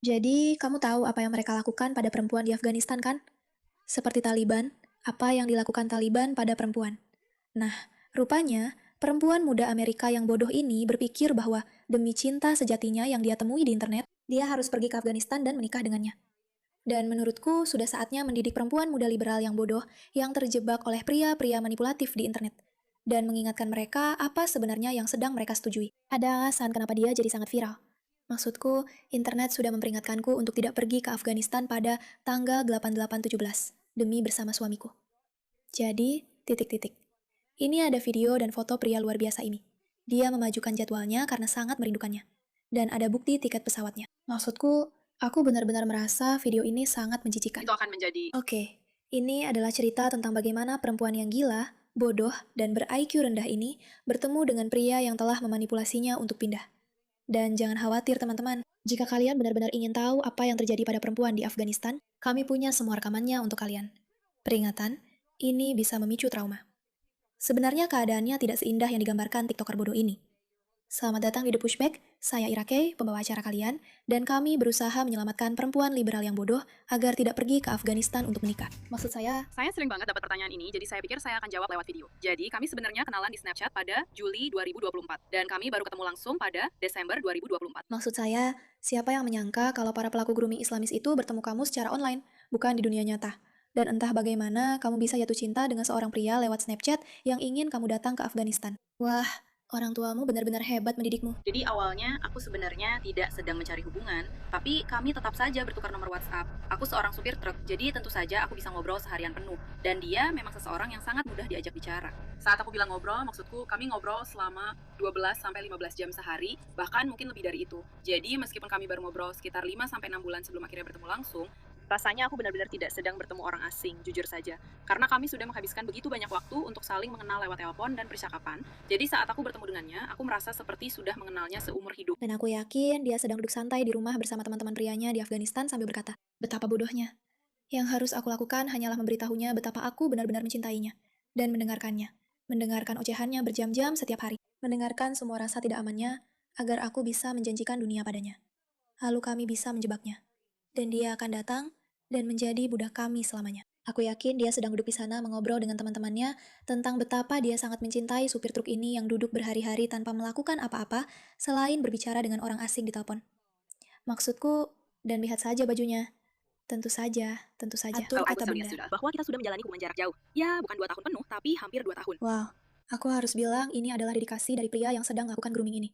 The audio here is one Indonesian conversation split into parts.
Jadi, kamu tahu apa yang mereka lakukan pada perempuan di Afghanistan kan? Seperti Taliban, apa yang dilakukan Taliban pada perempuan. Nah, rupanya perempuan muda Amerika yang bodoh ini berpikir bahwa demi cinta sejatinya yang dia temui di internet, dia harus pergi ke Afghanistan dan menikah dengannya. Dan menurutku sudah saatnya mendidik perempuan muda liberal yang bodoh yang terjebak oleh pria-pria manipulatif di internet. Dan mengingatkan mereka apa sebenarnya yang sedang mereka setujui. Ada alasan kenapa dia jadi sangat viral. Maksudku, internet sudah memperingatkanku untuk tidak pergi ke Afghanistan pada tanggal 8817 demi bersama suamiku. Jadi, titik-titik. Ini ada video dan foto pria luar biasa ini. Dia memajukan jadwalnya karena sangat merindukannya. Dan ada bukti tiket pesawatnya. Maksudku, aku benar-benar merasa video ini sangat menjijikan. Itu akan menjadi Oke, ini adalah cerita tentang bagaimana perempuan yang gila, bodoh, dan ber-IQ rendah ini bertemu dengan pria yang telah memanipulasinya untuk pindah. Dan jangan khawatir teman-teman, jika kalian benar-benar ingin tahu apa yang terjadi pada perempuan di Afghanistan, kami punya semua rekamannya untuk kalian. Peringatan, ini bisa memicu trauma. Sebenarnya keadaannya tidak seindah yang digambarkan TikToker bodoh ini. Selamat datang di The Pushback, saya Irake, pembawa acara kalian, dan kami berusaha menyelamatkan perempuan liberal yang bodoh agar tidak pergi ke Afghanistan untuk menikah. Maksud saya sering banget dapat pertanyaan ini, jadi saya pikir saya akan jawab lewat video. Jadi, kami sebenarnya kenalan di Snapchat pada Juli 2024, dan kami baru ketemu langsung pada Desember 2024. maksud saya, siapa yang menyangka kalau para pelaku grooming Islamis itu bertemu kamu secara online, bukan di dunia nyata. Dan entah bagaimana kamu bisa jatuh cinta dengan seorang pria lewat Snapchat yang ingin kamu datang ke Afghanistan. Wah, orang tuamu benar-benar hebat mendidikmu. Jadi awalnya aku sebenarnya tidak sedang mencari hubungan, tapi kami tetap saja bertukar nomor WhatsApp. Aku seorang supir truk, jadi tentu saja aku bisa ngobrol seharian penuh. Dan dia memang seseorang yang sangat mudah diajak bicara. Saat aku bilang ngobrol, maksudku kami ngobrol selama 12 sampai 15 jam sehari, bahkan mungkin lebih dari itu. Jadi meskipun kami baru ngobrol sekitar 5 sampai 6 bulan sebelum akhirnya bertemu langsung, rasanya aku benar-benar tidak sedang bertemu orang asing, jujur saja. Karena kami sudah menghabiskan begitu banyak waktu untuk saling mengenal lewat telepon dan percakapan, jadi saat aku bertemu dengannya, aku merasa seperti sudah mengenalnya seumur hidup. Dan aku yakin dia sedang duduk santai di rumah bersama teman-teman prianya di Afghanistan sambil berkata, betapa bodohnya. Yang harus aku lakukan hanyalah memberitahunya betapa aku benar-benar mencintainya. Dan mendengarkannya. Mendengarkan ocehannya berjam-jam setiap hari. Mendengarkan semua rasa tidak amannya, agar aku bisa menjanjikan dunia padanya. Lalu kami bisa menjebaknya. Dan dia akan datang dan menjadi budak kami selamanya. Aku yakin dia sedang duduk di sana mengobrol dengan teman-temannya tentang betapa dia sangat mencintai supir truk ini yang duduk berhari-hari tanpa melakukan apa-apa selain berbicara dengan orang asing di telepon. Maksudku, dan lihat saja bajunya. Tentu saja. Atur Oh, aku kata bisa melihat benda. sudah bahwa kita sudah menjalani hubungan jarak jauh. Ya, bukan 2 tahun penuh, tapi hampir 2 tahun. Wow, aku harus bilang ini adalah dedikasi dari pria yang sedang melakukan grooming ini.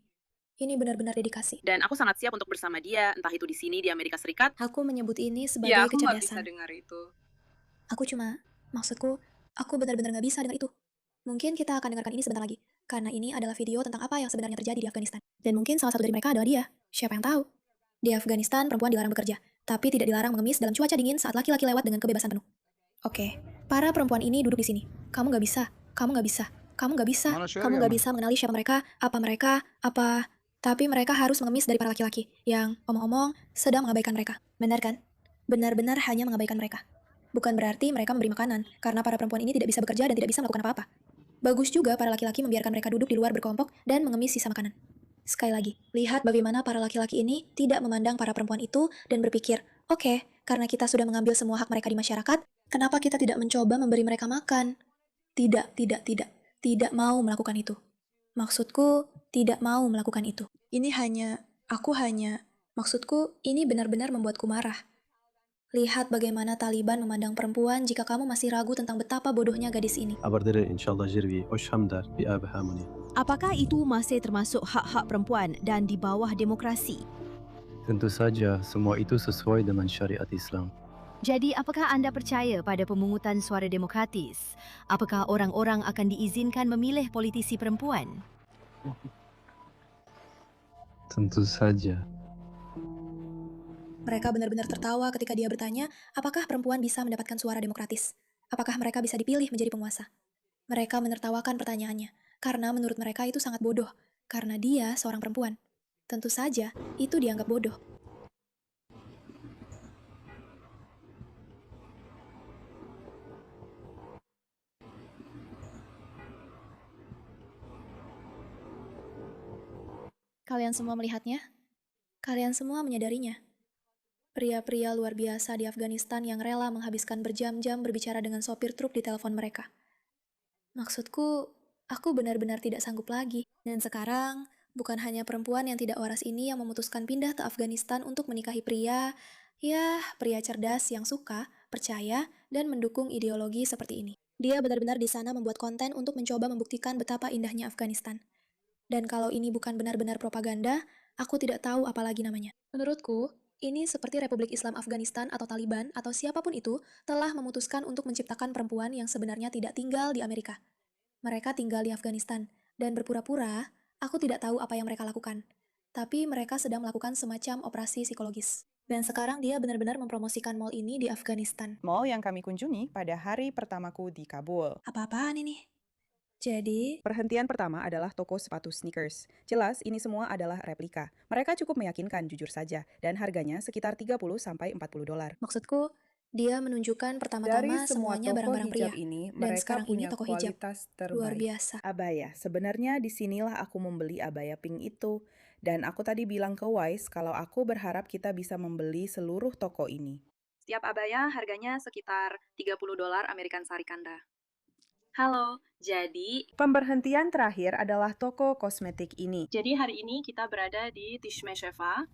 Ini benar-benar dedikasi. Dan aku sangat siap untuk bersama dia, entah itu di sini di Amerika Serikat. Aku menyebut ini Ya, sebagai aku nggak bisa kecerdasan. dengar itu. Maksudku, aku benar-benar nggak bisa dengan itu. Mungkin kita akan dengarkan ini sebentar lagi, karena ini adalah video tentang apa yang sebenarnya terjadi di Afghanistan. Dan mungkin salah satu dari mereka adalah dia. Siapa yang tahu? Di Afghanistan, perempuan dilarang bekerja, tapi tidak dilarang mengemis dalam cuaca dingin saat laki-laki lewat dengan kebebasan penuh. Oke, para perempuan ini duduk di sini. Kamu nggak bisa, kamu nggak bisa, kamu nggak bisa, ما أنا شاري kamu يا nggak مان. bisa mengenali siapa mereka, apa. Tapi mereka harus mengemis dari para laki-laki yang, omong-omong, sedang mengabaikan mereka. Benar kan? Benar-benar hanya mengabaikan mereka. Bukan berarti mereka memberi makanan, karena para perempuan ini tidak bisa bekerja dan tidak bisa melakukan apa-apa. Bagus juga para laki-laki membiarkan mereka duduk di luar berkelompok dan mengemis sisa makanan. Sekali lagi, lihat bagaimana para laki-laki ini tidak memandang para perempuan itu dan berpikir, oke, karena kita sudah mengambil semua hak mereka di masyarakat, kenapa kita tidak mencoba memberi mereka makan? Tidak mau melakukan itu. Maksudku, tidak mau melakukan itu. Maksudku, ini benar-benar membuatku marah. Lihat bagaimana Taliban memandang perempuan jika kamu masih ragu tentang betapa bodohnya gadis ini. Abardere inşallah jirvi osh hamdar bi abhamuni. Apakah itu masih termasuk hak-hak perempuan dan di bawah demokrasi? Tentu saja semua itu sesuai dengan syariat Islam. Jadi, apakah anda percaya pada pemungutan suara demokratis? Apakah orang-orang akan diizinkan memilih politisi perempuan? Tentu saja. Mereka benar-benar tertawa ketika dia bertanya, apakah perempuan bisa mendapatkan suara demokratis? Apakah mereka bisa dipilih menjadi penguasa? Mereka menertawakan pertanyaannya, karena menurut mereka itu sangat bodoh, karena dia seorang perempuan. Tentu saja, itu dianggap bodoh. Kalian semua melihatnya? Kalian semua menyadarinya? Pria-pria luar biasa di Afghanistan yang rela menghabiskan berjam-jam berbicara dengan sopir truk di telepon mereka. Maksudku, aku benar-benar tidak sanggup lagi. Dan sekarang, bukan hanya perempuan yang tidak waras ini yang memutuskan pindah ke Afghanistan untuk menikahi pria, ya, pria cerdas yang suka, percaya, dan mendukung ideologi seperti ini. Dia benar-benar di sana membuat konten untuk mencoba membuktikan betapa indahnya Afghanistan. Dan kalau ini bukan benar-benar propaganda, aku tidak tahu apa lagi namanya. Menurutku, ini seperti Republik Islam Afghanistan atau Taliban atau siapapun itu telah memutuskan untuk menciptakan perempuan yang sebenarnya tidak tinggal di Amerika. Mereka tinggal di Afghanistan, dan berpura-pura, aku tidak tahu apa yang mereka lakukan. Tapi mereka sedang melakukan semacam operasi psikologis. Dan sekarang dia benar-benar mempromosikan mall ini di Afghanistan. Mall yang kami kunjungi pada hari pertamaku di Kabul. Apa-apaan ini? Jadi, Perhentian pertama adalah toko sepatu sneakers. Jelas, ini semua adalah replika. Mereka cukup meyakinkan, jujur saja, dan harganya sekitar 30–40 dolar. maksudku, dia menunjukkan Dari pertama-tama semua semuanya toko barang-barang pria. hijab ini, Dan mereka sekarang ini punya toko hijab. kualitas Luar terbaik. biasa. Abaya, sebenarnya disinilah aku membeli abaya pink itu. Dan aku tadi bilang ke Wise kalau aku berharap kita bisa membeli seluruh toko ini. Setiap abaya harganya sekitar 30 dolar American Sarikanda. Halo, jadi Pemberhentian terakhir adalah toko kosmetik ini. hari ini kita berada di Tishme Sheva.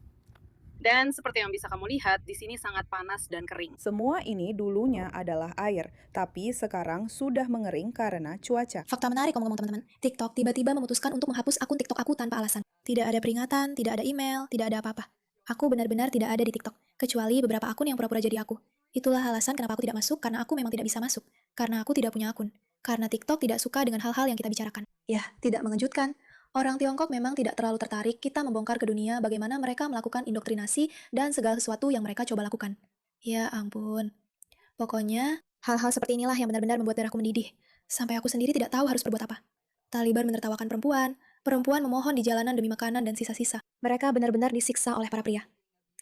Dan seperti yang bisa kamu lihat, di sini sangat panas dan kering. Semua ini dulunya adalah air, tapi sekarang sudah mengering karena cuaca. Fakta menarik ngomong-ngomong teman-teman. TikTok tiba-tiba memutuskan untuk menghapus akun TikTok aku tanpa alasan. Tidak ada peringatan, tidak ada email, tidak ada apa-apa. Aku benar-benar tidak ada di TikTok, kecuali beberapa akun yang pura-pura jadi aku. Itulah alasan kenapa aku tidak masuk, karena aku memang tidak bisa masuk. Karena aku tidak punya akun. Karena TikTok tidak suka dengan hal-hal yang kita bicarakan. Ya, tidak mengejutkan. Orang Tiongkok memang tidak terlalu tertarik kita membongkar ke dunia bagaimana mereka melakukan indoktrinasi dan segala sesuatu yang mereka coba lakukan. Ya ampun. Pokoknya, hal-hal seperti inilah yang benar-benar membuat darahku mendidih. Sampai aku sendiri tidak tahu harus berbuat apa. Taliban menertawakan perempuan, perempuan memohon di jalanan demi makanan dan sisa-sisa. Mereka benar-benar disiksa oleh para pria.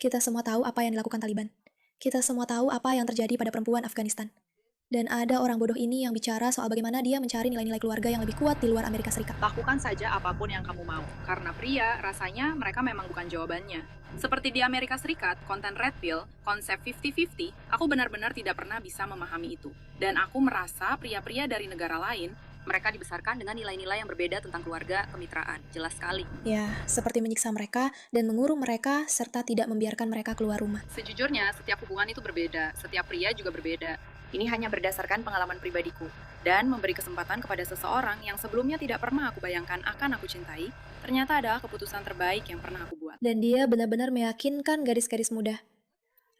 Kita semua tahu apa yang dilakukan Taliban. Kita semua tahu apa yang terjadi pada perempuan Afghanistan. Dan ada orang bodoh ini yang bicara soal bagaimana dia mencari nilai-nilai keluarga yang lebih kuat di luar Amerika Serikat. Lakukan saja apapun yang kamu mau. Karena pria, rasanya mereka memang bukan jawabannya. Seperti di Amerika Serikat, konten Red Pill, konsep 50-50, aku benar-benar tidak pernah bisa memahami itu. Dan aku merasa pria-pria dari negara lain, mereka dibesarkan dengan nilai-nilai yang berbeda tentang keluarga, kemitraan. Jelas sekali. Ya, seperti menyiksa mereka dan mengurung mereka serta tidak membiarkan mereka keluar rumah. Sejujurnya, setiap hubungan itu berbeda. Setiap pria juga berbeda. Ini hanya berdasarkan pengalaman pribadiku. Dan memberi kesempatan kepada seseorang yang sebelumnya tidak pernah aku bayangkan akan aku cintai, ternyata adalah keputusan terbaik yang pernah aku buat. Dan dia benar-benar meyakinkan gadis-gadis muda.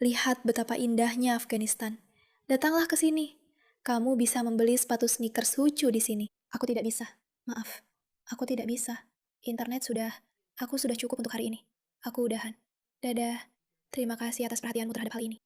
Lihat betapa indahnya Afghanistan. Datanglah ke sini. Kamu bisa membeli sepatu sneakers lucu di sini. Aku tidak bisa. Maaf. Aku tidak bisa. Internet sudah. Aku sudah cukup untuk hari ini. Aku udahan. Dadah. Terima kasih atas perhatianmu terhadap hal ini.